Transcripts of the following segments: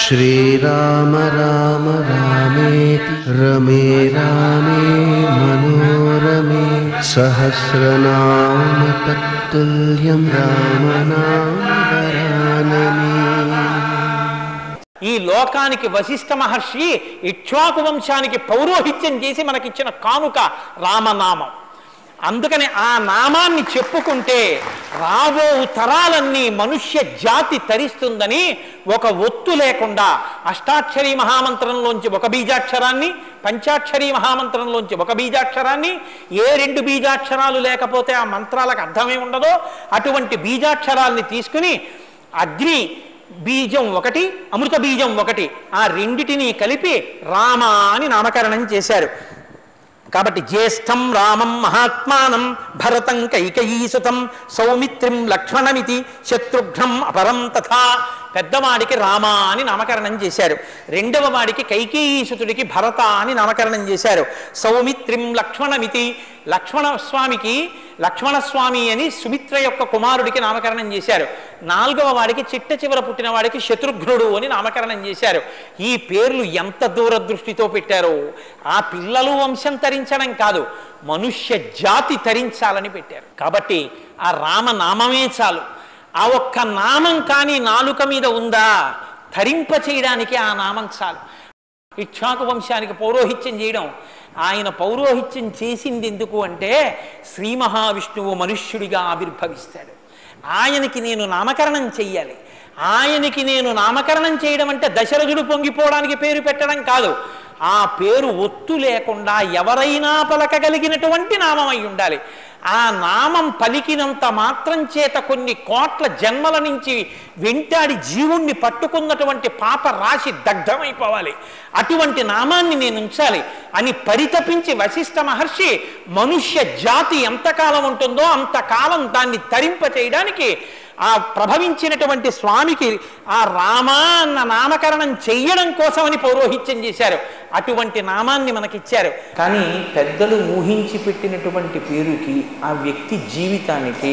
श्रीराम राम रामेति रमे रामे मनोरमे सहस्रनाम तत्तुल्यं रामनाम वरानने। ఈ లోకానికి వశిష్ఠ మహర్షి ఇక్ష్వాకు వంశానికి పౌరోహిత్యం చేసి మనకిచ్చిన కానుక రామనామం. అందుకని ఆ నామాన్ని చెప్పుకుంటే రాబో తరాలన్నీ మనుష్య జాతి తరిస్తుందని ఒక ఒత్తు లేకుండా అష్టాక్షరీ మహామంత్రంలోంచి ఒక బీజాక్షరాన్ని, పంచాక్షరీ మహామంత్రంలోంచి ఒక బీజాక్షరాన్ని, ఏ రెండు బీజాక్షరాలు లేకపోతే ఆ మంత్రాలకు అర్థమే ఉండదో అటువంటి బీజాక్షరాల్ని తీసుకుని అగ్ని బీజం ఒకటి, అమృత బీజం ఒకటి, ఆ రెండిటిని కలిపి రామ అని నామకరణం చేశారు. కాబట్టి జ్యేష్ఠం రామం మహాత్మానం భరతం కైకేయీసుతం సౌమిత్రిం లక్ష్మణమితి శత్రుఘ్నం అపరం తథా. పెద్దవాడికి రామ అని నామకరణం చేశారు. రెండవ వాడికి కైకేయీసుతుడికి భరత అని నామకరణం చేశారు. సౌమిత్రిం లక్ష్మణమితి, లక్ష్మణస్వామికి లక్ష్మణస్వామి అని సుమిత్ర యొక్క కుమారుడికి నామకరణం చేశారు. నాలుగవ వాడికి చిట్ట చివర పుట్టిన వాడికి శత్రుఘ్నుడు అని నామకరణం చేశారు. ఈ పేర్లు ఎంత దూరదృష్టితో పెట్టారో, ఆ పిల్లలు వంశం తరించడం కాదు మనుష్య జాతి తరించాలని పెట్టారు. కాబట్టి ఆ రామనామమే చాలు. ఆ ఒక్క నామం కానీ నాలుక మీద ఉందా ధరింప చేయడానికి ఆ నామం చాలు. ఇక్ష్వాకు వంశానికి పౌరోహిత్యం చేయడం, ఆయన పౌరోహిత్యం చేసింది ఎందుకు అంటే శ్రీ మహావిష్ణువు మనుష్యుడిగా ఆవిర్భవిస్తాడు, ఆయనకి నేను నామకరణం చెయ్యాలి. ఆయనకి నేను నామకరణం చేయడం అంటే దశరథుడు పొంగిపోవడానికి పేరు పెట్టడం కాదు, ఆ పేరు ఒత్తు లేకుండా ఎవరైనా పలకగలిగినటువంటి నామం అయి ఉండాలి. ఆ నామం పలికినంత మాత్రం చేత కొన్ని కోట్ల జన్మల నుంచి వెంటాడి జీవుణ్ణి పట్టుకున్నటువంటి పాప రాశి దగ్ధమైపోవాలి. అటువంటి నామాన్ని నేను ఉంచాలి అని పరితపించి వశిష్ఠ మహర్షి మనుష్య జాతి ఎంతకాలం ఉంటుందో అంతకాలం దాన్ని తరింప చేయడానికి ఆ ప్రభవించినటువంటి స్వామికి ఆ రామ అన్న నామకరణం చెయ్యడం కోసమని పౌరోహిత్యం చేశారు. అటువంటి నామాన్ని మనకిచ్చారు. కానీ పెద్దలు ఊహించి పెట్టినటువంటి పేరుకి ఆ వ్యక్తి జీవితానికి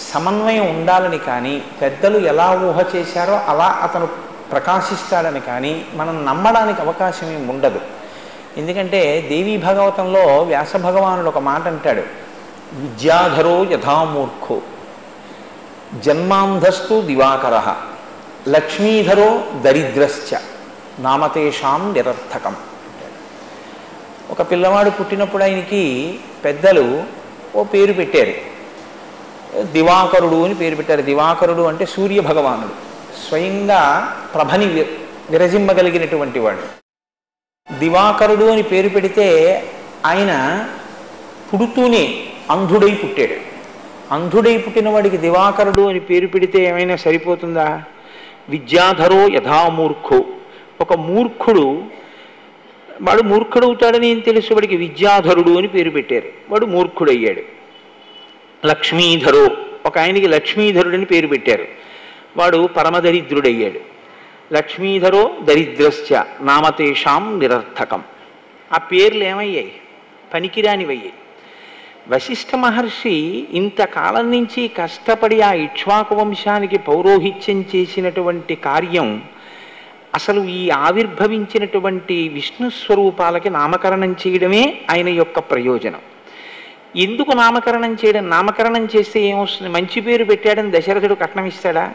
సమన్వయం ఉండాలని కానీ, పెద్దలు ఎలా ఊహ చేశారో అలా అతను ప్రకాశిస్తాడని కానీ మనం నమ్మడానికి అవకాశం ఏమి ఉండదు. ఎందుకంటే దేవీ భాగవతంలో వ్యాస భగవానుడు ఒక మాట అంటాడు, విద్యాధరో యథామూర్ఖో జన్మాంధస్తు దివాకర లక్ష్మీధరో దరిద్రశ్చ నామతేషాం నిరర్థకం. ఒక పిల్లవాడు పుట్టినప్పుడు ఆయనకి పెద్దలు ఓ పేరు పెట్టారు, దివాకరుడు అని పేరు పెట్టారు. దివాకరుడు అంటే సూర్య భగవానుడు, స్వయంగా ప్రభని విరజిమ్మగలిగినటువంటి వాడు. దివాకరుడు అని పేరు పెడితే ఆయన పుడుతూనే అంధుడై పుట్టాడు. అంధుడై పుట్టిన వాడికి దివాకరుడు అని పేరు పెడితే ఏమైనా సరిపోతుందా? విద్యాధరో యథామూర్ఖో, ఒక మూర్ఖుడు వాడు మూర్ఖుడవుతాడని ఏం తెలుసు, వాడికి విద్యాధరుడు అని పేరు పెట్టారు, వాడు మూర్ఖుడయ్యాడు. లక్ష్మీధరో, ఒక ఆయనకి లక్ష్మీధరుడని పేరు పెట్టారు, వాడు పరమదరిద్రుడయ్యాడు. లక్ష్మీధరో దరిద్రశ్చ నామతేషాం నిరర్థకం. ఆ పేర్లు ఏమయ్యాయి? పనికిరానివయ్యాయి. వశిష్ఠ మహర్షి ఇంతకాలం నుంచి కష్టపడి ఆ ఇక్ష్వాకు వంశానికి పౌరోహిత్యం చేసినటువంటి కార్యం అసలు ఈ ఆవిర్భవించినటువంటి విష్ణు స్వరూపాలకి నామకరణం చేయడమే ఆయన యొక్క ప్రయోజనం. ఎందుకు నామకరణం చేయడం? నామకరణం చేస్తే ఏమొస్తుంది? మంచి పేరు పెట్టాడని దశరథుడు కట్నం ఇస్తాడా?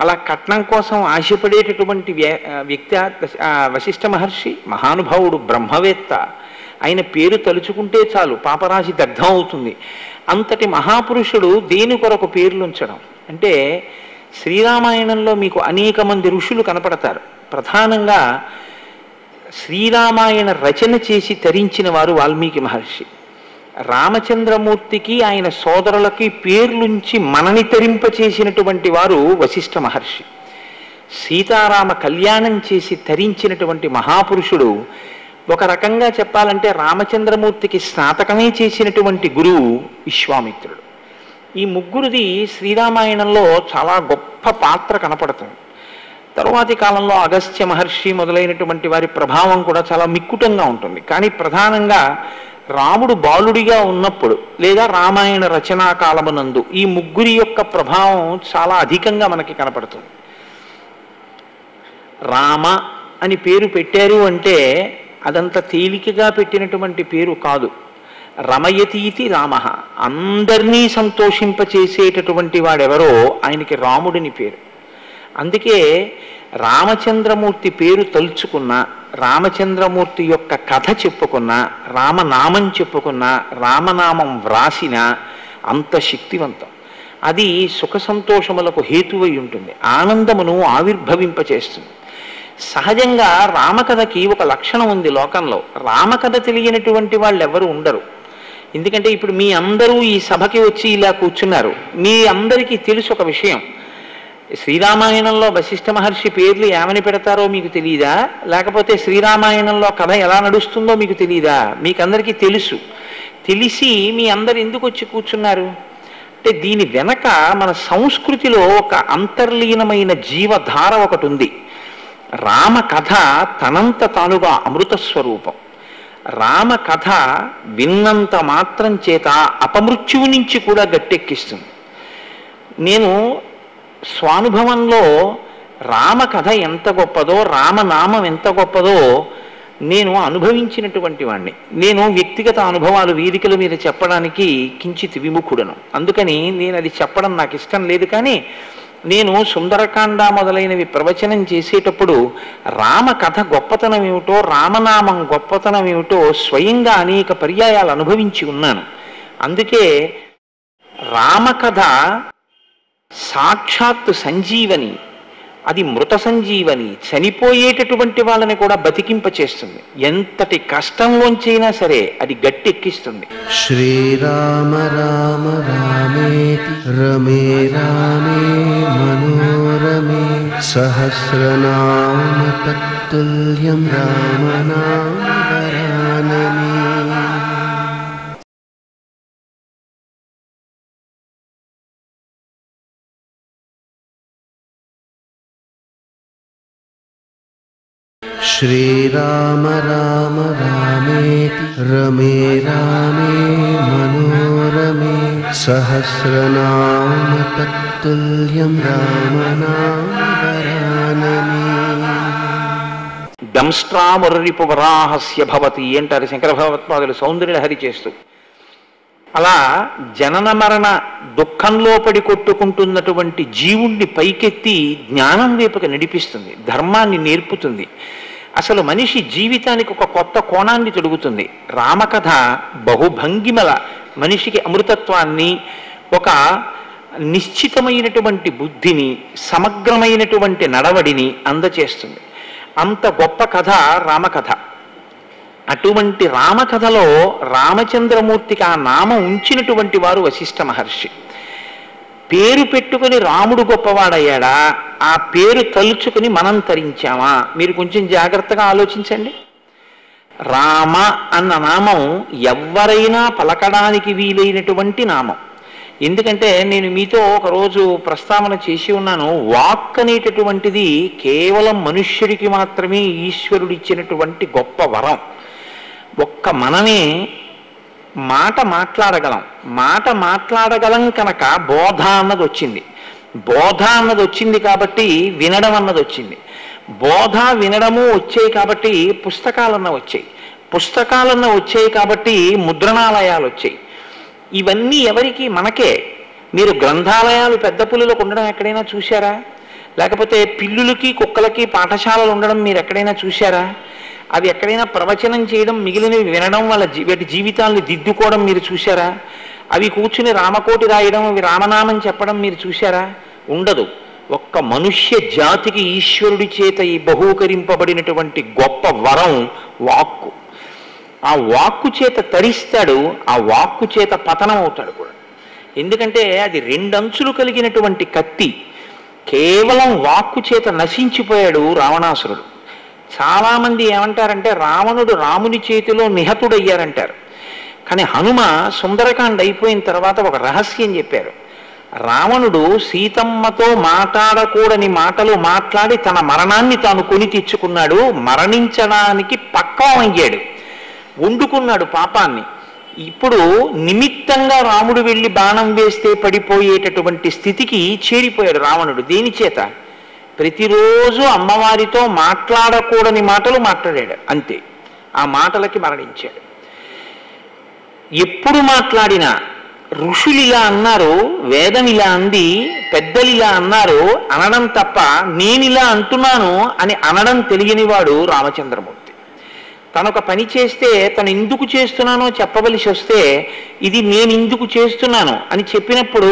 అలా కట్నం కోసం ఆశపడేటటువంటి వ్యక్తి వశిష్ఠ మహర్షి. మహానుభావుడు, బ్రహ్మవేత్త, ఆయన పేరు తలుచుకుంటే చాలు పాపరాశి దగ్ధం అవుతుంది. అంతటి మహాపురుషుడు దేని కొరకు పేర్లు ఉంచడం అంటే, శ్రీరామాయణంలో మీకు అనేక మంది ఋషులు కనపడతారు. ప్రధానంగా శ్రీరామాయణ రచన చేసి తరించిన వారు వాల్మీకి మహర్షి. రామచంద్రమూర్తికి ఆయన సోదరులకి పేర్లుంచి మనని తరింపచేసినటువంటి వారు వశిష్ఠ మహర్షి. సీతారామ కళ్యాణం చేసి తరించినటువంటి మహాపురుషుడు, ఒక రకంగా చెప్పాలంటే రామచంద్రమూర్తికి స్నాతకమే చేసినటువంటి గురువు విశ్వామిత్రుడు. ఈ ముగ్గురిది శ్రీరామాయణంలో చాలా గొప్ప పాత్ర కనపడుతుంది. తరువాతి కాలంలో అగస్త్య మహర్షి మొదలైనటువంటి వారి ప్రభావం కూడా చాలా మిక్కుటంగా ఉంటుంది. కానీ ప్రధానంగా రాముడు బాలుడిగా ఉన్నప్పుడు లేదా రామాయణ రచనా కాలమునందు ఈ ముగ్గురి యొక్క ప్రభావం చాలా అధికంగా మనకి కనపడుతుంది. రామ అని పేరు పెట్టారు అంటే అదంత తేలికగా పెట్టినటువంటి పేరు కాదు. రమయతీతి రామ, అందరినీ సంతోషింపచేసేటటువంటి వాడెవరో ఆయనకి రాముడిని పేరు. అందుకే రామచంద్రమూర్తి పేరు తలుచుకున్నా, రామచంద్రమూర్తి యొక్క కథ చెప్పుకున్నా, రామనామం చెప్పుకున్నా, రామనామం వ్రాసిన అంత శక్తివంతం. అది సుఖ సంతోషములకు హేతువై ఉంటుంది, ఆనందమును ఆవిర్భవింపచేస్తుంది. సహజంగా రామకథకి ఒక లక్షణం ఉంది లోకంలో. రామకథ తెలియనటువంటి వాళ్ళు ఎవరు ఉండరు. ఎందుకంటే ఇప్పుడు మీ అందరూ ఈ సభకి వచ్చి ఇలా కూర్చున్నారు. మీ అందరికీ తెలుసు ఒక విషయం, శ్రీరామాయణంలో వశిష్ఠ మహర్షి పేర్లు ఏమని పెడతారో మీకు తెలియదా? లేకపోతే శ్రీరామాయణంలో కథ ఎలా నడుస్తుందో మీకు తెలియదా? మీకందరికీ తెలుసు. తెలిసి మీ అందరు ఎందుకు వచ్చి కూర్చున్నారు అంటే దీని వెనక మన సంస్కృతిలో ఒక అంతర్లీనమైన జీవధార ఒకటి ఉంది. రామ కథ తనంత తానుగా అమృత స్వరూపం. రామ కథ విన్నంత మాత్రం చేత అపమృత్యువు నుంచి కూడా గట్టెక్కిస్తుంది. నేను స్వానుభవంలో రామకథ ఎంత గొప్పదో, రామనామం ఎంత గొప్పదో నేను అనుభవించినటువంటి వాణ్ణి. నేను వ్యక్తిగత అనుభవాలు వేదికల మీద చెప్పడానికి కించిత్ విముఖుడను. అందుకని నేను అది చెప్పడం నాకు ఇష్టం లేదు. కానీ నేను సుందరకాండ మొదలైనవి ప్రవచనం చేసేటప్పుడు రామకథ గొప్పతనం ఏమిటో, రామనామం గొప్పతనం ఏమిటో స్వయంగా అనేక పర్యాయాలు అనుభవించి ఉన్నాను. అందుకే రామకథ సాక్షాత్తు సంజీవని, అది మృత సంజీవని, చనిపోయేటటువంటి వాళ్ళని కూడా బతికింపచేస్తుంది. ఎంతటి కష్టంలోంచైనా సరే అది గట్టెక్కిస్తుంది. శ్రీరామ రామ రామేతి రమే రామే మనోరమే సహస్రనామ తత్తుల్యం రామనామ వరాననే. శ్రీరామ రామ రామేతి రమే రామే మనోరమే సహస్రనామ తత్తుల్యం రామనామ వరాననే. దంష్ట్రామురరిపు వరాహస్య భవతి అంటారు శంకర భగవత్పాదులు సౌందర్యలహరి చేస్తూ. అలా జనన మరణ దుఃఖంలో పడి కొట్టుకుంటున్నటువంటి జీవుణ్ణి పైకెత్తి జ్ఞానం వైపుకి నడిపిస్తుంది, ధర్మాన్ని నేర్పుతుంది. అసలు మనిషి జీవితానికి ఒక కొత్త కోణాన్ని తొడుగుతుంది. రామకథ బహుభంగిమల మనిషికి అమృతత్వాన్ని, ఒక నిశ్చితమైనటువంటి బుద్ధిని, సమగ్రమైనటువంటి నడవడిని అందచేస్తుంది. అంత గొప్ప కథ రామకథ. అటువంటి రామకథలో రామచంద్రమూర్తికి ఆ నామం ఉంచినటువంటి వారు వశిష్ఠ మహర్షి. పేరు పెట్టుకుని రాముడు గొప్పవాడయ్యాడా, ఆ పేరు తలుచుకుని మనం తరించామా? మీరు కొంచెం జాగ్రత్తగా ఆలోచించండి. రామ అన్న నామం ఎవరైనా పలకడానికి వీలైనటువంటి నామం. ఎందుకంటే నేను మీతో ఒకరోజు ప్రస్తావన చేసి ఉన్నాను, వాక్ అనేటటువంటిది కేవలం మనుష్యుడికి మాత్రమే ఈశ్వరుడు ఇచ్చినటువంటి గొప్ప వరం. ఒక్క మనమే మాట మాట్లాడగలం కనుక బోధ అన్నది వచ్చింది. బోధ అన్నది వచ్చింది కాబట్టి వినడం అన్నది వచ్చింది. బోధ వినడము వచ్చాయి కాబట్టి పుస్తకాలన్న వచ్చాయి. పుస్తకాలన్న వచ్చాయి కాబట్టి ముద్రణాలయాలు వచ్చాయి. ఇవన్నీ ఎవరికి? మనకే. మీరు గ్రంథాలయాలు పెద్ద పులులకు ఉండడం ఎక్కడైనా చూశారా? లేకపోతే పిల్లులకి కుక్కలకి పాఠశాలలు ఉండడం మీరు ఎక్కడైనా చూశారా? అవి ఎక్కడైనా ప్రవచనం చేయడం, మిగిలినవి వినడం, వాళ్ళ వీటి జీవితాలను దిద్దుకోవడం మీరు చూశారా? అవి కూర్చుని రామకోటి రాయడం, అవి రామనామం చెప్పడం మీరు చూశారా? ఉండదు. ఒక్క మనుష్య జాతికి ఈశ్వరుడి చేత ఈ బహూకరింపబడినటువంటి గొప్ప వరం వాక్కు. ఆ వాక్కు చేత తరిస్తాడు, ఆ వాక్కు చేత పతనం అవుతాడు కూడా. ఎందుకంటే అది రెండంచులు కలిగినటువంటి కత్తి. కేవలం వాక్కు చేత నశించిపోయాడు రావణాసురుడు. చాలామంది ఏమంటారంటే రావణుడు రాముని చేతిలో నిహతుడయ్యారంటారు. కానీ హనుమ సుందరకాండ అయిపోయిన తర్వాత ఒక రహస్యం చెప్పారు. రావణుడు సీతమ్మతో మాట్లాడకూడని మాటలు మాట్లాడి తన మరణాన్ని తాను కొని తెచ్చుకున్నాడు. మరణించడానికి పక్కా అయ్యాడు, వండుకున్నాడు పాపాన్ని. ఇప్పుడు నిమిత్తంగా రాముడు వెళ్ళి బాణం వేస్తే పడిపోయేటటువంటి స్థితికి చేరిపోయాడు రావణుడు. దేని చేత? ప్రతిరోజు అమ్మవారితో మాట్లాడకూడని మాటలు మాట్లాడాడు, అంతే. ఆ మాటలకి మరణించాడు. ఎప్పుడు మాట్లాడినా ఋషులు ఇలా అన్నారు, వేదం ఇలా అంది, పెద్దలు ఇలా అన్నారు అనడం తప్ప నేను ఇలా అంటున్నాను అని అనడం తెలియనివాడు రామచంద్రమూర్తి. తనొక పని చేస్తే తను ఎందుకు చేస్తున్నానో చెప్పవలసి వస్తే ఇది నేను ఎందుకు చేస్తున్నాను అని చెప్పినప్పుడు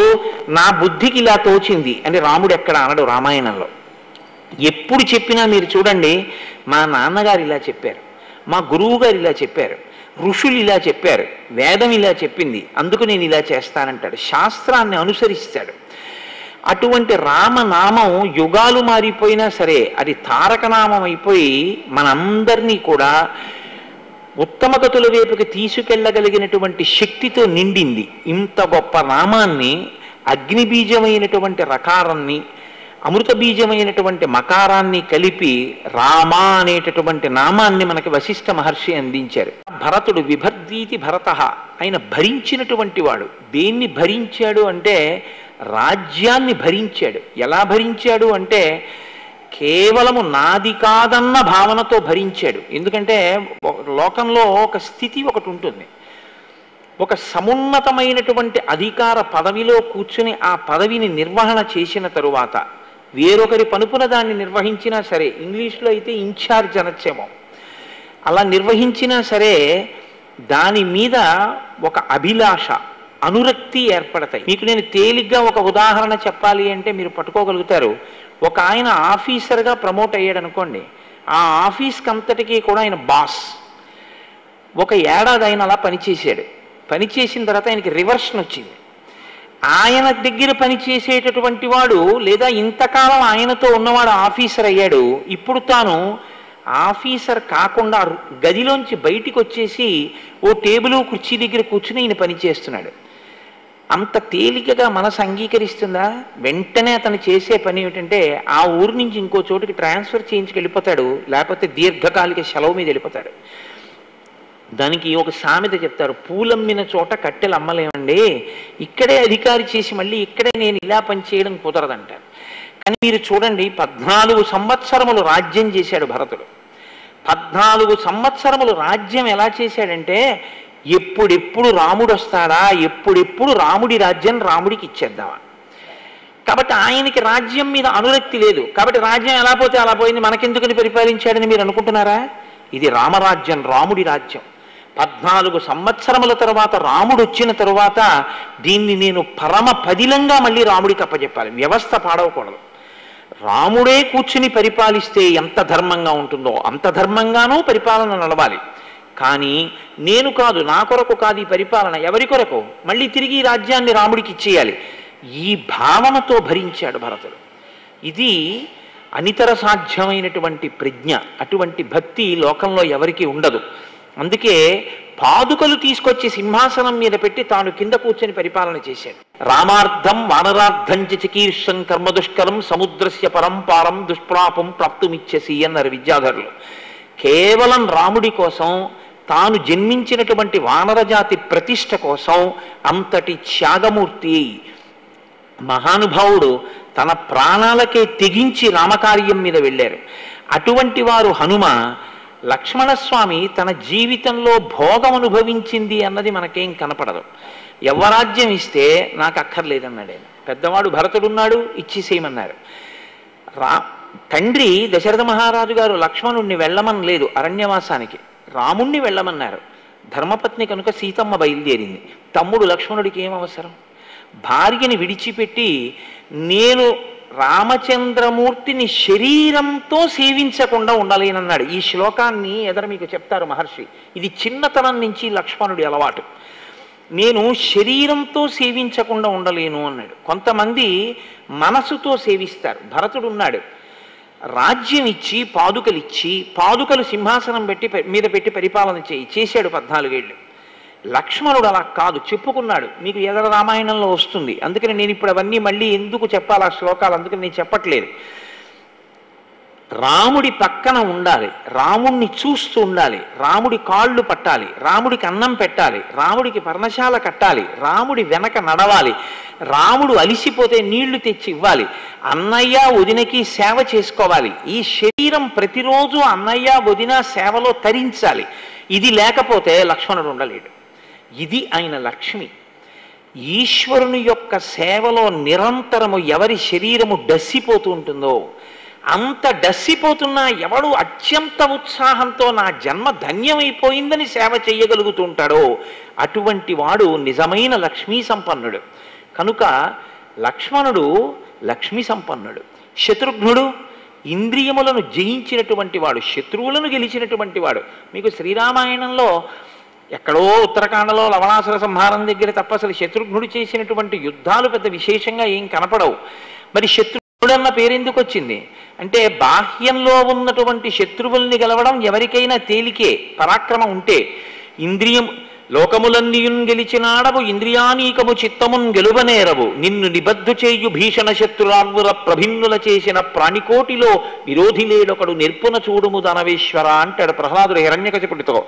నా బుద్ధికి ఇలా తోచింది అని రాముడు ఎక్కడ అనడు రామాయణంలో. ఎప్పుడు చెప్పినా మీరు చూడండి, మా నాన్నగారు ఇలా చెప్పారు, మా గురువు గారు ఇలా చెప్పారు, ఋషులు ఇలా చెప్పారు, వేదం ఇలా చెప్పింది, అందుకు నేను ఇలా చేస్తానంటాడు. శాస్త్రాన్ని అనుసరిస్తాడు. అటువంటి రామనామం యుగాలు మారిపోయినా సరే అది తారకనామం అయిపోయి మనందరినీ కూడా ఉత్తమగతుల వైపుకి తీసుకెళ్ళగలిగినటువంటి శక్తితో నిండింది. ఇంత గొప్ప నామాన్ని, అగ్నిబీజమైనటువంటి రకారాన్ని, అమృత బీజమైనటువంటి మకారాన్ని కలిపి రామ అనేటటువంటి నామాన్ని మనకి వశిష్ఠ మహర్షి అందించారు. భరతుడు విభర్దీతి భరత, ఆయన భరించినటువంటి వాడు. దేన్ని భరించాడు అంటే రాజ్యాన్ని భరించాడు. ఎలా భరించాడు అంటే కేవలము నాది కాదన్న భావనతో భరించాడు. ఎందుకంటే లోకంలో ఒక స్థితి ఒకటి ఉంటుంది. ఒక సమున్నతమైనటువంటి అధికార పదవిలో కూర్చుని ఆ పదవిని నిర్వహణ చేసిన తరువాత వేరొకరి పనుపున దాన్ని నిర్వహించినా సరే, ఇంగ్లీష్లో అయితే ఇన్ఛార్జ్ అనొచ్చేమో, అలా నిర్వహించినా సరే దాని మీద ఒక అభిలాష, అనురక్తి ఏర్పడతాయి. మీకు నేను తేలిగ్గా ఒక ఉదాహరణ చెప్పాలి అంటే మీరు పట్టుకోగలుగుతారు. ఒక ఆయన ఆఫీసర్గా ప్రమోట్ అయ్యాడు అనుకోండి, ఆ ఆఫీస్కి అంతటికీ కూడా ఆయన బాస్. ఒక ఏడాది ఆయన అలా పనిచేశాడు. పనిచేసిన తర్వాత ఆయనకి రివర్షన్ వచ్చింది. ఆయన దగ్గర పనిచేసేటటువంటి వాడు లేదా ఇంతకాలం ఆయనతో ఉన్నవాడు ఆఫీసర్ అయ్యాడు. ఇప్పుడు తాను ఆఫీసర్ కాకుండా గదిలోంచి బయటికి వచ్చేసి ఓ టేబుల్ కుర్చీ దగ్గర కూర్చుని ఈయన పనిచేస్తున్నాడు. అంత తేలికగా మనసు అంగీకరిస్తుందా? వెంటనే అతను చేసే పని ఏమిటంటే ఆ ఊరు నుంచి ఇంకో చోటుకి ట్రాన్స్ఫర్ చేయించుకు వెళ్ళిపోతాడు, లేకపోతే దీర్ఘకాలిక సెలవు మీద వెళ్ళిపోతాడు. దానికి ఒక సామెత చెప్తారు, పూలమ్మిన చోట కట్టెలు అమ్మలేమండి, ఇక్కడే అధికారి చేసి మళ్ళీ ఇక్కడే నేను ఇలా పనిచేయడం కుదరదంటారు. కానీ మీరు చూడండి, 14 సంవత్సరములు రాజ్యం చేశాడు భరతుడు. 14 సంవత్సరములు రాజ్యం ఎలా చేశాడంటే ఎప్పుడెప్పుడు రాముడు వస్తాడా, ఎప్పుడెప్పుడు రాముడి రాజ్యం రాముడికి ఇచ్చేద్దామా. కాబట్టి ఆయనకి రాజ్యం మీద అనురక్తి లేదు. కాబట్టి రాజ్యం ఎలా పోతే అలా పోయింది, మనకెందుకని పరిపాలించాడని మీరు అనుకుంటున్నారా? ఇది రామరాజ్యం, రాముడి రాజ్యం. 14 సంవత్సరముల తర్వాత రాముడు వచ్చిన తరువాత దీన్ని నేను పరమ పదిలంగా మళ్ళీ రాముడికి అప్పచెప్పాలి. వ్యవస్థ పాడవకూడదు. రాముడే కూర్చుని పరిపాలిస్తే ఎంత ధర్మంగా ఉంటుందో అంత ధర్మంగానూ పరిపాలన నడవాలి. కానీ నేను కాదు, నా కొరకు కాదు ఈ పరిపాలన, ఎవరి కొరకు? మళ్ళీ తిరిగి రాజ్యాన్ని రాముడికి ఇచ్చేయాలి. ఈ భావనతో భరించాడు భరతుడు. ఇది అనితర సాధ్యమైనటువంటి ప్రజ్ఞ. అటువంటి భక్తి లోకంలో ఎవరికీ ఉండదు. అందుకే పాదుకలు తీసుకొచ్చి సింహాసనం మీద పెట్టి తాను కింద కూర్చొని పరిపాలన చేశాడు. రామార్థం వానరార్థం చికీర్షం కర్మదుష్కరం సముద్రస్య పరంపారం దుష్ప్రాపం ప్రాప్తుమిచ్చసి అన్నారు విద్యాధరులు. కేవలం రాముడి కోసం, తాను జన్మించినటువంటి వానరజాతి ప్రతిష్ట కోసం అంతటి త్యాగమూర్తి మహానుభావుడు తన ప్రాణాలకే తెగించి రామకార్యం మీద వెళ్ళారు. అటువంటి వారు హనుమ. లక్ష్మణస్వామి తన జీవితంలో భోగం అనుభవించింది అన్నది మనకేం కనపడదు. యవ్వరాజ్యం ఇస్తే నాకు అక్కర్లేదన్నాడు ఆయన. పెద్దవాడు భరతుడున్నాడు, ఇచ్చేసేయమన్నారు. తండ్రి దశరథ మహారాజు గారు లక్ష్మణుణ్ణి వెళ్ళమని లేదు అరణ్యవాసానికి, రాముణ్ణి వెళ్ళమన్నారు. ధర్మపత్ని కనుక సీతమ్మ బయలుదేరింది. తమ్ముడు లక్ష్మణుడికి ఏం అవసరం? భార్యని విడిచిపెట్టి నేను రామచంద్రమూర్తిని శరీరంతో సేవించకుండా ఉండలేనన్నాడు. ఈ శ్లోకాన్ని ఎదర మీకు చెప్తారు మహర్షి. ఇది చిన్నతనం నుంచి లక్ష్మణుడి అలవాటు. నేను శరీరంతో సేవించకుండా ఉండలేను అన్నాడు. కొంతమంది మనసుతో సేవిస్తారు. భరతుడు ఉన్నాడు, రాజ్యం ఇచ్చి పాదుకలు సింహాసనం మీద పెట్టి పరిపాలన చేశాడు 14 ఏళ్ళు. లక్ష్మణుడు అలా కాదు, చెప్పుకున్నాడు. మీకు ఎదర రామాయణంలో వస్తుంది. అందుకని నేను ఇప్పుడు అవన్నీ మళ్ళీ ఎందుకు చెప్పాలి ఆ శ్లోకాలు, అందుకని నేను చెప్పట్లేదు. రాముడి పక్కన ఉండాలి, రాముణ్ణి చూస్తూ ఉండాలి, రాముడి కాళ్ళు పట్టాలి, రాముడికి అన్నం పెట్టాలి, రాముడికి పర్ణశాల కట్టాలి, రాముడి వెనక నడవాలి, రాముడు అలిసిపోతే నీళ్లు తెచ్చి ఇవ్వాలి, అన్నయ్య వదినకి సేవ చేసుకోవాలి. ఈ శరీరం ప్రతిరోజు అన్నయ్య వదిన సేవలో తరించాలి. ఇది లేకపోతే లక్ష్మణుడు ఉండలేడు. ఇది ఆయన లక్ష్మి. ఈశ్వరుని యొక్క సేవలో నిరంతరము ఎవరి శరీరము డస్సిపోతూ ఉంటుందో, అంత డస్సిపోతున్నా ఎవడు అత్యంత ఉత్సాహంతో నా జన్మ ధన్యమైపోయిందని సేవ చేయగలుగుతూ ఉంటాడో అటువంటి వాడు నిజమైన లక్ష్మీ సంపన్నుడు. కనుక లక్ష్మణుడు లక్ష్మీ సంపన్నుడు. శత్రుఘ్నుడు ఇంద్రియములను జయించినటువంటి వాడు, శత్రువులను గెలిచినటువంటి వాడు. మీకు శ్రీరామాయణంలో ఎక్కడో ఉత్తరాఖండలో లవణాసుర సంహారం దగ్గర తప్ప అసలు శత్రుఘ్నుడు చేసినటువంటి యుద్ధాలు పెద్ద విశేషంగా ఏం కనపడవు. మరి శత్రుఘ్నుడు అన్న పేరెందుకు వచ్చింది అంటే, బాహ్యంలో ఉన్నటువంటి శత్రువుల్ని గెలవడం ఎవరికైనా తేలికే పరాక్రమం ఉంటే. ఇంద్రియం లోకములన్నీయున్ గెలిచినాడవు, ఇంద్రియానీకము చిత్తమున్ గెలువనేరవు, నిన్ను నిబద్ధు చేయు భీషణ శత్రురార్వుర ప్రభిన్నుల చేసిన ప్రాణికోటిలో విరోధి లేడొకడు నిర్పున చూడుము దానవేశ్వర అంటాడు ప్రహ్లాదుడు హిరణ్యకశిపుడితో.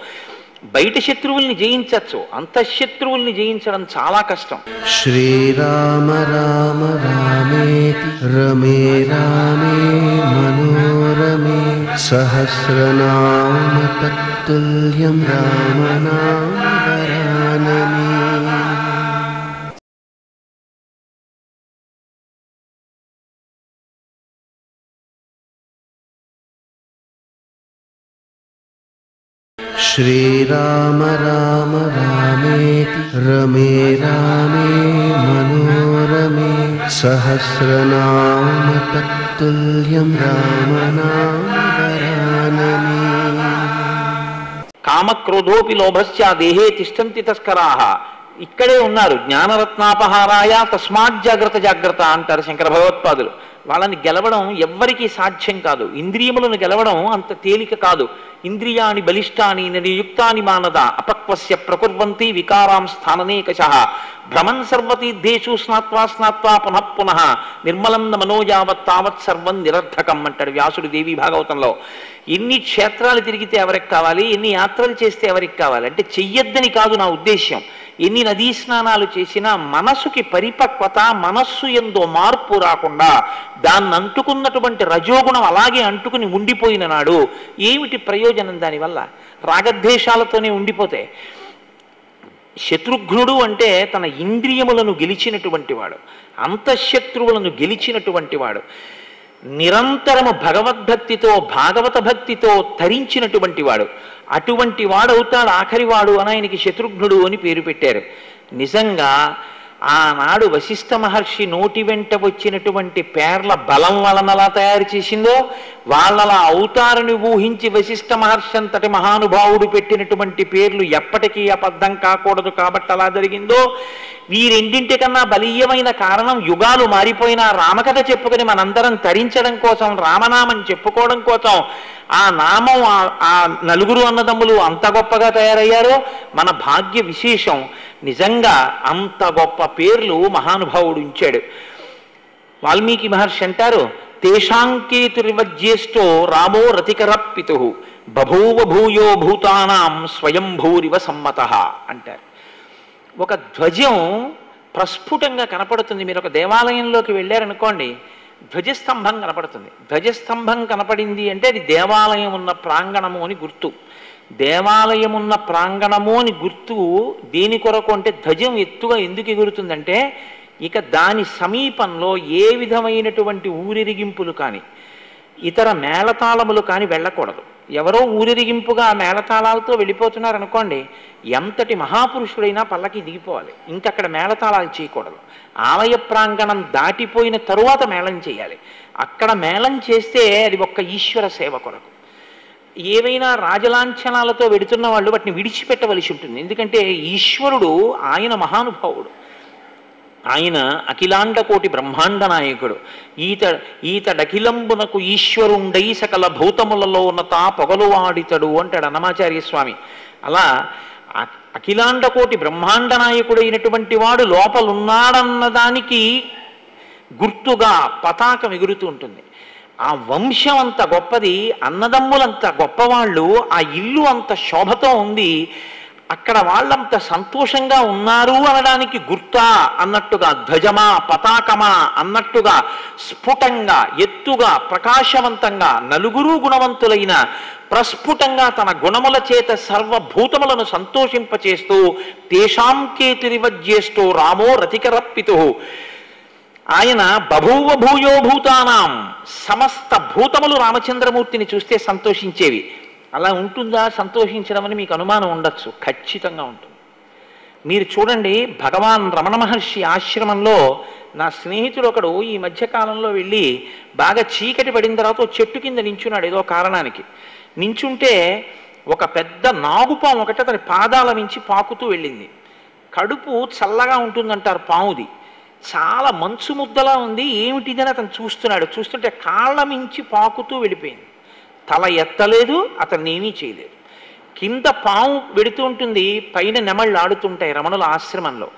బయట శత్రువుల్ని జయించవచ్చు, అంతఃశత్రువుల్ని జయించడం చాలా కష్టం. శ్రీరామ రామ రామేతి రమే రామే మనోరమే సహస్రనామ తత్తుల్యం రామనామ వరాననే. శ్రీరామ రామ రామేతి రమే రామే మనోరమే సహస్రనామ తత్తుల్యం రామనామ వరాననే. కామక్రోధోపి లోభశ్చ దేహే తిష్టంతి తస్కరాహ. ఇక్కడే ఉన్నారు. జ్ఞానరత్నాపహారాయ తస్మాత్ జాగ్రత్త జాగ్రత్త అంటారు శంకర భగవత్పాదులు. వాళ్ళని గెలవడం ఎవ్వరికీ సాధ్యం కాదు. ఇంద్రియములను గెలవడం అంత తేలిక కాదు. ఇంద్రియాని బలిష్టాని నియుక్తాని మానద అపక్వస్య ప్రకుర్వంతి వికారాం స్థాననేకశః భ్రమన్ సర్వతీర్థేషు స్నాత్వా స్నాత్వా పునః పునః నిర్మలం మనోయావత్ తావత్ సర్వం నిరర్ధకం అంటాడు వ్యాసుడు దేవి భాగవతంలో. ఎన్ని క్షేత్రాలు తిరిగితే ఎవరికి కావాలి, ఎన్ని యాత్రలు చేస్తే ఎవరికి కావాలి అంటే చెయ్యొద్దని కాదు నా ఉద్దేశ్యం. ఎన్ని నదీ స్నానాలు చేసినా మనసుకి పరిపక్వత, మనస్సు ఎందో మార్పు రాకుండా దాన్ని అంటుకున్నటువంటి రజోగుణం అలాగే అంటుకుని ఉండిపోయిన నాడు ఏమిటి ప్రయోజనం దానివల్ల? రాగద్వేషాలతోనే ఉండిపోతే. శత్రుఘ్నుడు అంటే తన ఇంద్రియములను గెలిచినటువంటి వాడు, అంతఃశత్రువులను గెలిచినటువంటి వాడు, నిరంతరము భగవద్భక్తితో భాగవత భక్తితో తరించినటువంటి వాడు. అటువంటి వాడవుతాడు ఆఖరివాడు అని ఆయనకి శత్రుఘ్నుడు అని పేరు పెట్టారు. నిజంగా ఆనాడు వశిష్ఠ మహర్షి నోటి వెంట వచ్చినటువంటి పేర్ల బలం వలనలా తయారు చేసిందో, వాళ్ళలా అవుతారని ఊహించి వశిష్ఠ మహర్షి అంతటి మహానుభావుడు పెట్టినటువంటి పేర్లు ఎప్పటికీ అబద్ధం కాకూడదు కాబట్టి అలా జరిగిందో, వీరెండింటికన్నా బలీయమైన కారణం యుగాలు మారిపోయినా రామకథ చెప్పుకొని మనందరం తరించడం కోసం, రామనామం చెప్పుకోవడం కోసం ఆ నామం ఆ నలుగురు అన్నదమ్ములు అంత గొప్పగా తయారయ్యారో మన భాగ్య విశేషం. నిజంగా అంత గొప్ప పేర్లు మహానుభావుడు ఉంచాడు. వాల్మీకి మహర్షి అంటారు, తేషాంకేతురివజ్యేష్టో రామో రతికరప్పితు బభూవ భూయో భూతానాం స్వయంభూరివ సమ్మతః అంటారు. ఒక ధ్వజం ప్రస్ఫుటంగా కనపడుతుంది. మీరు ఒక దేవాలయంలోకి వెళ్ళారనుకోండి, ధ్వజస్తంభం కనపడుతుంది. ధ్వజస్తంభం కనపడింది అంటే అది దేవాలయం ఉన్న ప్రాంగణము అని గుర్తు. దేవాలయం ఉన్న ప్రాంగణము అని గుర్తు దేని కొరకు అంటే, ధ్వజం ఎత్తుగా ఎందుకు ఎగురుతుందంటే ఇక దాని సమీపంలో ఏ విధమైనటువంటి ఊరిరిగింపులు కానీ ఇతర మేళతాళములు కానీ వెళ్ళకూడదు. ఎవరో ఊరిరిగింపుగా మేళతాళాలతో వెళ్ళిపోతున్నారనుకోండి, ఎంతటి మహాపురుషుడైనా పల్లకి దిగిపోవాలి. ఇంకక్కడ మేళతాళాలు చేయకూడదు. ఆలయ ప్రాంగణం దాటిపోయిన తరువాత మేళం చేయాలి. అక్కడ మేళం చేస్తే అది ఒక్క ఈశ్వర సేవ కొరకు. ఏవైనా రాజలాంఛనాలతో వెడుతున్న వాళ్ళు వాటిని విడిచిపెట్టవలసి ఉంటుంది. ఎందుకంటే ఈశ్వరుడు ఆయన మహానుభావుడు, ఆయన అఖిలాండ కోటి బ్రహ్మాండ నాయకుడు. ఈతడఖిలంబునకు ఈశ్వరుండై సకల భూతములలో ఉన్నత పొగలువాడితడు అంటాడు అన్నమాచార్య స్వామి. అలా అఖిలాండ కోటి బ్రహ్మాండ నాయకుడైనటువంటి వాడు లోపలున్నాడన్నదానికి గుర్తుగా పతాకం ఎగురుతూ ఉంటుంది. ఆ వంశం అంత గొప్పది, అన్నదమ్ములంత గొప్పవాళ్ళు, ఆ ఇల్లు అంత శోభతో ఉంది, అక్కడ వాళ్ళంత సంతోషంగా ఉన్నారు అనడానికి గుర్తా అన్నట్టుగా, ధ్వజమా పతాకమా అన్నట్టుగా స్ఫుటంగా, ఎత్తుగా, ప్రకాశవంతంగా, నలుగురు గుణవంతులైన ప్రస్ఫుటంగా తన గుణముల చేత సర్వభూతములను సంతోషింపచేస్తూ తేషాం కేతిరివజ్యేష్టో రామో రతికరప్పితు, ఆయన బభూవ భూయో భూతానాం, సమస్త భూతములు రామచంద్రమూర్తిని చూస్తే సంతోషించేవి. అలా ఉంటుందా సంతోషించడం అని మీకు అనుమానం ఉండొచ్చు, ఖచ్చితంగా ఉంటుంది. మీరు చూడండి, భగవాన్ రమణ మహర్షి ఆశ్రమంలో నా స్నేహితుడు ఒకడు ఈ మధ్యకాలంలో వెళ్ళి బాగా చీకటి పడిన తర్వాత చెట్టు కింద నించున్నాడు ఏదో కారణానికి. నించుంటే ఒక పెద్ద నాగుపాము ఒకటి అతని పాదాల మించి పాకుతూ వెళ్ళింది. కడుపు చల్లగా ఉంటుందంటారు పాముది, చాలా మంచు ముద్దలా ఉంది, ఏమిటిదని అతను చూస్తున్నాడు. చూస్తుంటే కాళ్ళ మించి పాకుతూ వెళ్ళిపోయింది. తల ఎత్తలేదు, అతన్ని ఏమీ చేయలేదు. కింద పాము వెడుతూ ఉంటుంది, పైన నెమళ్ళు ఆడుతుంటాయి రమణుల ఆశ్రమంలో.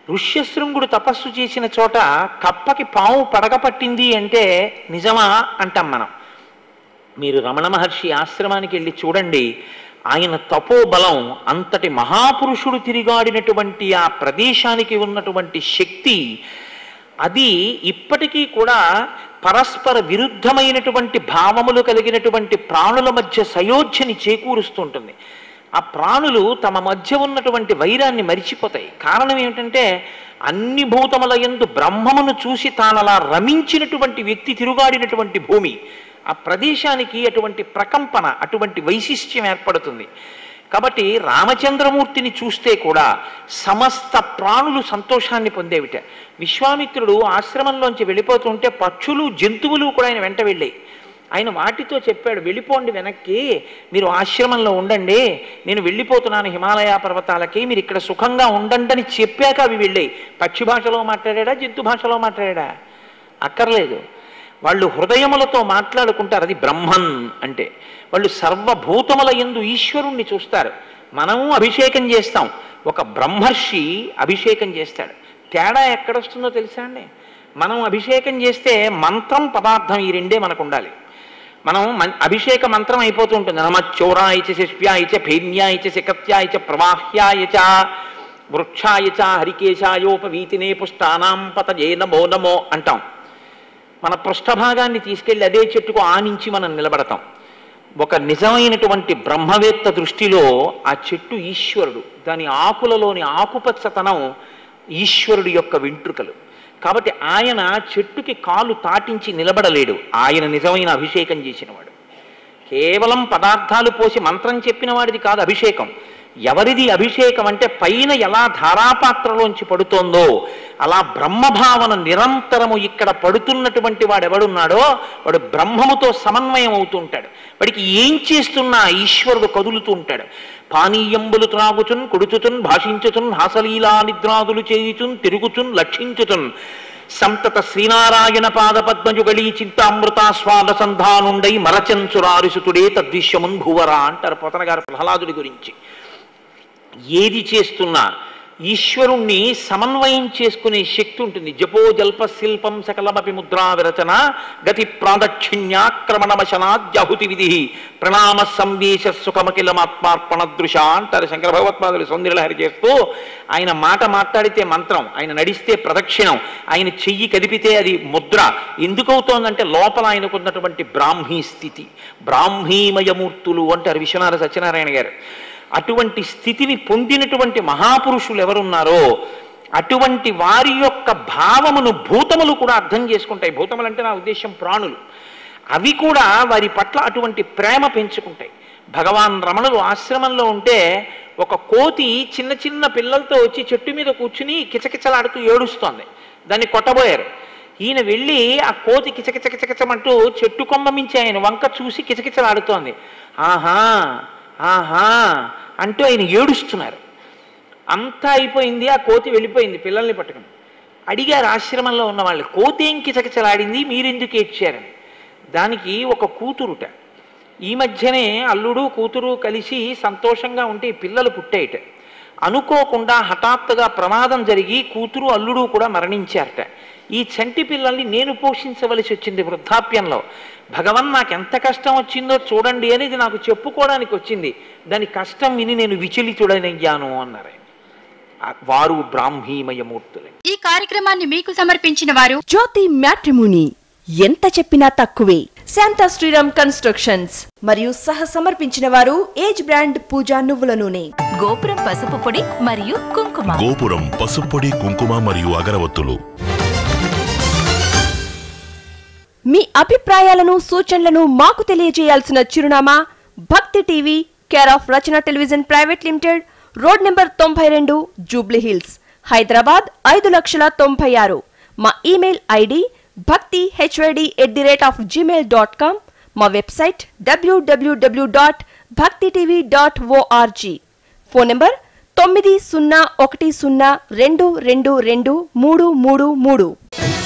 ఋష్యశృంగుడు తపస్సు చేసిన చోట కప్పకి పాము పడగ పట్టింది అంటే నిజమా అంటాం మనం. మీరు రమణ మహర్షి ఆశ్రమానికి వెళ్ళి చూడండి, ఆయన తపోబలం, అంతటి మహాపురుషుడు తిరిగాడినటువంటి ఆ ప్రదేశానికి ఉన్నటువంటి శక్తి, అది ఇప్పటికీ కూడా పరస్పర విరుద్ధమైనటువంటి భావములు కలిగినటువంటి ప్రాణుల మధ్య సయోధ్యని చేకూరుస్తుంటుంది. ఆ ప్రాణులు తమ మధ్య ఉన్నటువంటి వైరాన్ని మరిచిపోతాయి. కారణం ఏమిటంటే అన్ని భూతముల యందు బ్రహ్మమును చూసి తానలా రమించినటువంటి వ్యక్తి తిరుగాడినటువంటి భూమి. ఆ ప్రదేశానికి అటువంటి ప్రకంపన, అటువంటి వైశిష్ట్యం ఏర్పడుతుంది. కాబట్టి రామచంద్రమూర్తిని చూస్తే కూడా సమస్త ప్రాణులు సంతోషాన్ని పొందేవిట. విశ్వామిత్రుడు ఆశ్రమంలోంచి వెళ్ళిపోతుంటే పక్షులు, జంతువులు కూడా ఆయన వెంట వెళ్ళాయి. ఆయన వాటితో చెప్పాడు, వెళ్ళిపోండి వెనక్కి, మీరు ఆశ్రమంలో ఉండండి, నేను వెళ్ళిపోతున్నాను హిమాలయ పర్వతాలకి, మీరు ఇక్కడ సుఖంగా ఉండండి అని చెప్పాక అవి వెళ్ళాయి. పక్షి భాషలో మాట్లాడా, జంతు భాషలో మాట్లాడా? అక్కర్లేదు. వాళ్ళు హృదయములతో మాట్లాడుకుంటారు. అది బ్రహ్మన్ అంటే. వాళ్ళు సర్వభూతముల యందు ఈశ్వరుణ్ణి చూస్తారు. మనము అభిషేకం చేస్తాం, ఒక బ్రహ్మర్షి అభిషేకం చేస్తాడు. తేడా ఎక్కడొస్తుందో తెలుసా అండి? మనం అభిషేకం చేస్తే మంత్రం, పదార్థం ఈ రెండే మనకు ఉండాలి. మనం అభిషేక మంత్రం అయిపోతూ ఉంటుంది. నమశ్చౌరాయ శిష్యాయ భేమ్యాయ శిఖత్యాయ ప్రవాహ్యాయ వృక్షాయ హరికేశాయోపవీతినే పుష్టానాం పతయే నమో నమో అంటాం. మన పృష్ఠభాగాన్ని తీసుకెళ్ళి అదే చెట్టుకు ఆనించి మనం నిలబడతాం. ఒక నిజమైనటువంటి బ్రహ్మవేత్త దృష్టిలో ఆ చెట్టు ఈశ్వరుడు, దాని ఆకులలోని ఆకుపచ్చతనం ఈశ్వరుడి యొక్క వెంట్రుకలు. కాబట్టి ఆయన చెట్టుకి కాలు తాటించి నిలబడలేడు, ఆయన నిజమైన అభిషేకం చేసినవాడు. కేవలం పదార్థాలు పోసి మంత్రం చెప్పిన వాడిది కాదు అభిషేకం. ఎవరిది అభిషేకం అంటే పైన ఎలా ధారాపాత్రలోంచి పడుతోందో అలా బ్రహ్మభావన నిరంతరము ఇక్కడ పడుతున్నటువంటి వాడు ఎవడున్నాడో వాడు బ్రహ్మముతో సమన్వయం అవుతూ ఉంటాడు. వాడికి ఏం చేస్తున్నా ఈశ్వరుడు కదులుతూ ఉంటాడు. పానీయంబులు త్రాగుచున్, కుడుచుచున్, భాషించుచున్, హాసలీలా నిద్రాదులు చేయుచున్, తిరుగుచున్, లక్షించుచున్, సంతత శ్రీనారాయణ పాదపద్మజుగళీ చింతామృతాస్వాద సంధానుండై మరచంచురారిసుతుడే తద్విశ్యమున్ భూవరా అంటారు పోతన గారు ప్రహ్లాదుడి గురించి. ఏది చేస్తున్నా ఈశ్వరుణ్ణి సమన్వయం చేసుకునే శక్తి ఉంటుంది. జపో జల్ప శిల్పం సకలమపి ముద్రా విరచన గతి ప్రాదక్షిణ్యాక్రమణమశనాద్యహుతి విధి ప్రణామ సందేశ సుఖమఖిలమాత్మార్పణ దృశ అంటారు శంకర భగవత్పాదులు సౌందర్యలహరి చేస్తూ. ఆయన మాట మాట్లాడితే మంత్రం, ఆయన నడిస్తే ప్రదక్షిణం, ఆయన చెయ్యి కదిపితే అది ముద్ర. ఎందుకవుతోందంటే లోపల ఆయనకున్నటువంటి బ్రాహ్మీ స్థితి, బ్రాహ్మీమయమూర్తులు అంటారు విశ్వనాథ సత్యనారాయణ గారు. అటువంటి స్థితిని పొందినటువంటి మహాపురుషులు ఎవరున్నారో అటువంటి వారి యొక్క భావమును భూతములు కూడా అర్థం చేసుకుంటాయి. భూతములు అంటే నా ఉద్దేశం ప్రాణులు. అవి కూడా వారి పట్ల అటువంటి ప్రేమ పెంచుకుంటాయి. భగవాన్ రమణులు ఆశ్రమంలో ఉంటే ఒక కోతి చిన్న చిన్న పిల్లలతో వచ్చి చెట్టు మీద కూర్చుని కిచకిచలాడుతూ ఏడుస్తోంది. దాన్ని కొట్టబోయారు. ఈయన వెళ్ళి ఆ కోతి కిచకిచకిచకిచమంటూ చెట్టు కొమ్మ మించి ఆయన వంక చూసి కిచకిచలాడుతోంది. ఆహా ఆహా అంటూ ఆయన ఏడుస్తున్నారు. అంతా అయిపోయింది, ఆ కోతి వెళ్ళిపోయింది పిల్లల్ని పట్టుకుని. అడిగారు ఆశ్రమంలో ఉన్న వాళ్ళు, కోతి ఏం కిచకిచలాడింది, మీరెందుకు ఏడ్చారని. దానికి ఒక కూతురుట. ఈ మధ్యనే అల్లుడు కూతురు కలిసి సంతోషంగా ఉంటే పిల్లలు పుట్టాయిట. అనుకోకుండా హఠాత్తుగా ప్రమాదం జరిగి కూతురు అల్లుడు కూడా మరణించారట. ఈ చంటి పిల్లల్ని నేను పోషించవలసి వచ్చింది వృద్ధాప్యంలో. భగవన్ నాకు ఎంత కష్టం వచ్చిందో చూడండి అనేది నాకు చెప్పుకోవడానికి వచ్చింది. దాని కష్టం విని నేను విచలితుడనయ్యాను అన్నారు. వారు బ్రాహ్మీమయమూర్తులే. ఈ కార్యక్రమాన్ని మీకు సమర్పించిన వారు జ్యోతి మ్యాట్రిమోని. ఎంత చెప్పినా తక్కువే. శాంతా శ్రీరామ్ కన్స్ట్రక్షన్స్ మరియు సహ సమర్పించిన వారు ఏజ్ బ్రాండ్ పూజా నువ్వుల నూనె. గోపురం పసుపు పొడి మరియు కుంకుమ. గోపురం పసుపు పొడి, కుంకుమ మరియు అగరవత్తులు. మీ అభిప్రాయాలను సూచనలను మాకు తెలియజేయాల్సిన చిరునామా భక్తి TV, care of Rachana television private limited, road number 92, Jubilee hills, Hyderabad 5,96,000. మా ఇమెయిల్ ఐడి bhaktihyd@gmail.com. మా వెబ్సైట్ www.bhaktitv.org. Phone number 9010222333.